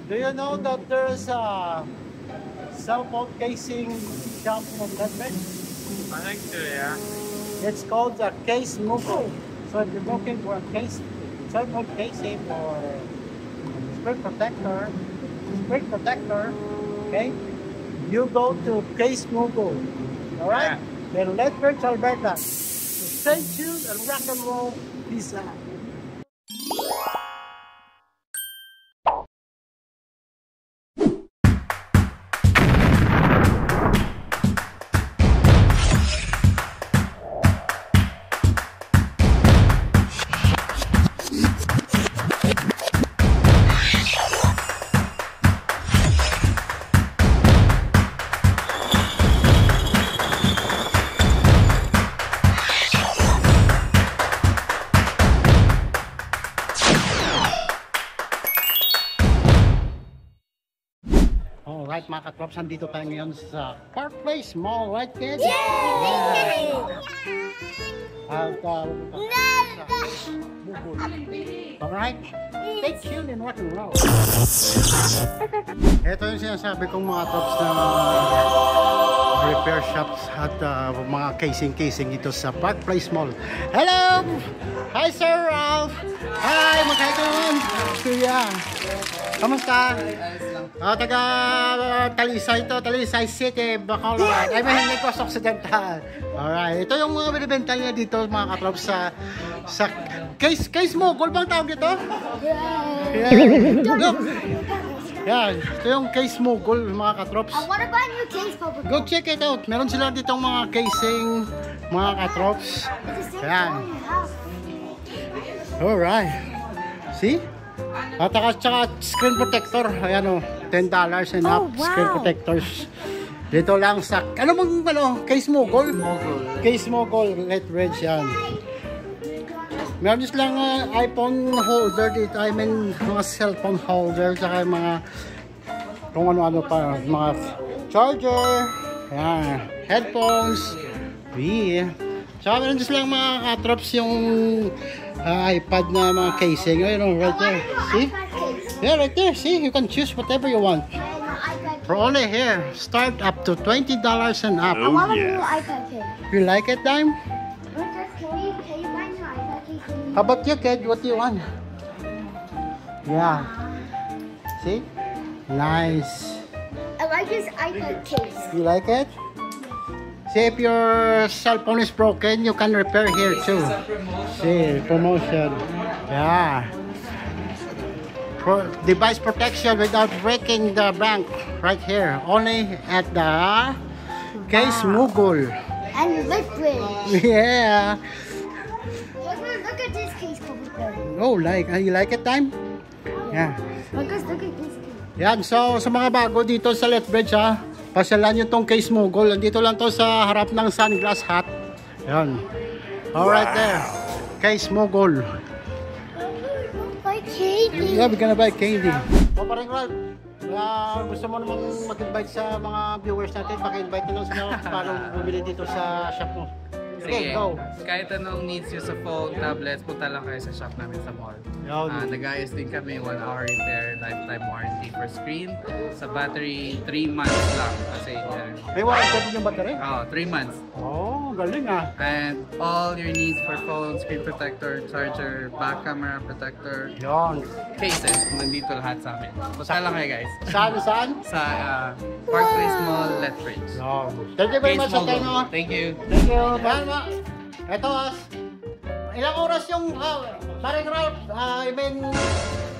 Do you know that there's a cell phone casing shop from Lethbridge? I think so, yeah. It's called a Case Mogul. So if you're looking for a cell phone casing or screen protector, okay, you go to Case Mogul. All right, in Lethbridge, Alberta. So stay tuned and rock and roll. Peace out. Alright mga katrops, nandito tayo ngayon sa Park Place Mall, right kids? Yay! At alright, stay tuned and rock and roll. Ito yung sinasabi kong mga trops na repair shops at mga casing dito sa Park Place Mall. Hello! Hi Sir Ralph! Hi! Magkaitan! Kuya! Kamusta? Taga Talisay to, Talisay City, Bacolod. I mean, Negros Occidental. Alright, ito yung mga binibenta niya dito mga katrops sa Case Mogul bang tawag dito? Yeah. Look. Yan, ito yung Case Mogul mga katrops. I wanna buy a new case, Papa. Go check it out. Meron sila ditong mga casing mga katrops. Yan. Alright. See? At saka screen protector, ayan o, $10 and up, screen protectors. Dito lang sa, Case Mogul? Case Mogul, Lethbridge yan. Meron din lang iPhone holder dito, I mean, mga cellphone holder, saka mga, kung ano-ano pa, mga charger, ayan, headphones, Saka meron din lang mga katrops yung iPad na mga casing. Ayun, right there. See? Yeah, right there. See? You can choose whatever you want. For only here, start up to $20 and up. I want a new iPad case. You like it, Dime? Can you buy an iPad case? How about you, kid? What do you want? Yeah. See? Nice. I like this iPad case. You like it? See, if your cell phone is broken, you can repair here too. See, promotion. Yeah. Device protection without breaking the bank. Right here. Only at the Case Mogul. And Lethbridge. Yeah. Look at this case, Papa. Oh, you like it, Time? Yeah. Look at this case. Yan, so sa mga bago dito sa Lethbridge ha, pasyalan nyo tong Case Mogul. Andito lang to sa harap ng Sunglass Hut. Yan. Alright there. Case Mogul. Buy candy. Yeah, we're gonna buy candy. So paring Ralph, gusto mo namang mag-invite sa mga viewers natin, paki-invite nyo lang sila paano bumili dito sa shop mo. Okay, go. Kahit anong needs nyo sa phone, tablets, punta lang kayo sa shop namin sa mall. Nag-ayos din kami, 1-hour repair, lifetime warranty for screen. Sa battery, 3 months lang. Kasi may warranty din yung battery? 3 months. Oh, galing ah. And all your needs for phone, screen protector, charger, back camera protector, cases, nandito lahat sa amin. Punta lang kayo guys. Saan? Sa Park Place Mall, Lethbridge. Thank you very much, Oteno. Thank you. Thank you. Ito, ilang oras yung, paring Ralph, I mean,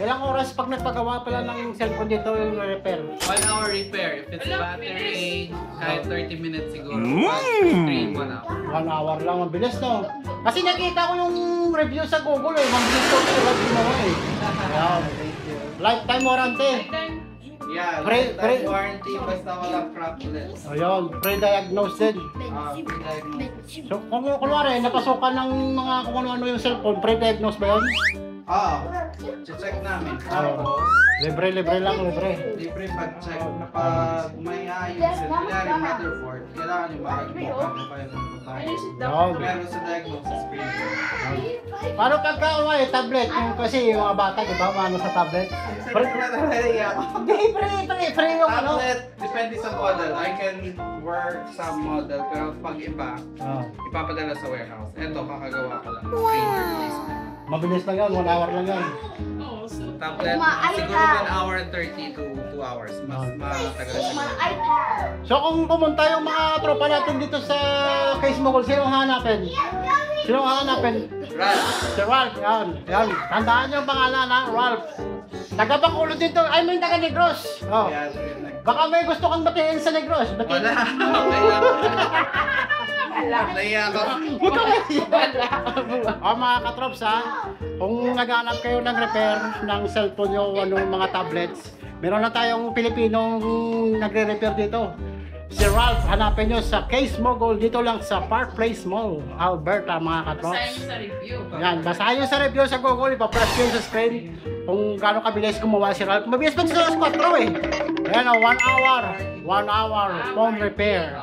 ilang oras pag nagpagawa pala ng cellphone dito yung repair? 1-hour repair. If it's battery, kahit 30 minutes siguro. 3 in 1 hour. 1 hour lang, mabilis no? Kasi nakita ko yung review sa Google eh, mabilis ko yung review mo eh. Lifetime warranty. Yeah, lifetime warranty basta walang crap ulit. Ayun, pre-diagnose din. Pre-diagnose. So, kung kunwari, napasukan ng mga kung ano-ano yung cellphone, pre-diagnose ba yun? check namin. Tapos, Libre lang, libre. libre pag-check. Kapag may ayos, kunyari motherboard, kailangan yung mag-book bago kayo magpunta. Yan. Pero sa diagnosis, free. Paano pagka tablet? Yung, kasi yung mga bata, di ba, ano sa tablet? Hindi, free yung ano. Tablet, depende sa model. I can work sa model, pero pag iba, ipapadala sa warehouse. Ito, kakagawa ko lang. Free replacement. Mabilis lang yan, 1 hour lang yan. Tablet, siguro 1 hour and 30 to 2 hours. Mas matagal siya. So kung pumunta yung mga tropa natin dito sa Case Mogul, sino ang hanapin? Sino ang hanapin? Ralph. Si Ralph, yan. Tandaan niyo ang pangalan na Ralph. Taga Bacolod dito, I mean taga Negros. Oh. Kaya yun na. Baka may gusto kang batiin sa Negros. Batiin. Wala. Naiya ako. O mga katrops ha, kung naghanap kayo ng repair ng cellphone nyo o anong mga tablets, meron na tayong Pilipinong nagre-repair dito. Si Ralph, hanapin nyo sa Case Mogul dito lang sa Park Place Mall, Alberta mga katrops. Basahin sa review. Yan, basahin nyo sa review sa Google, ipapress nyo sa screen kung gaano kabilis gumawa si Ralph. Mabilis pa sa 4 eh. Ayan o, 1 hour phone repair.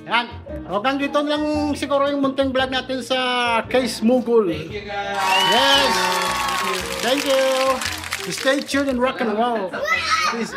Yan. Hanggang dito lang siguro yung munting vlog natin sa Case Mogul. Thank you guys. Yes. Thank you. Stay tuned and rock and roll. Peace.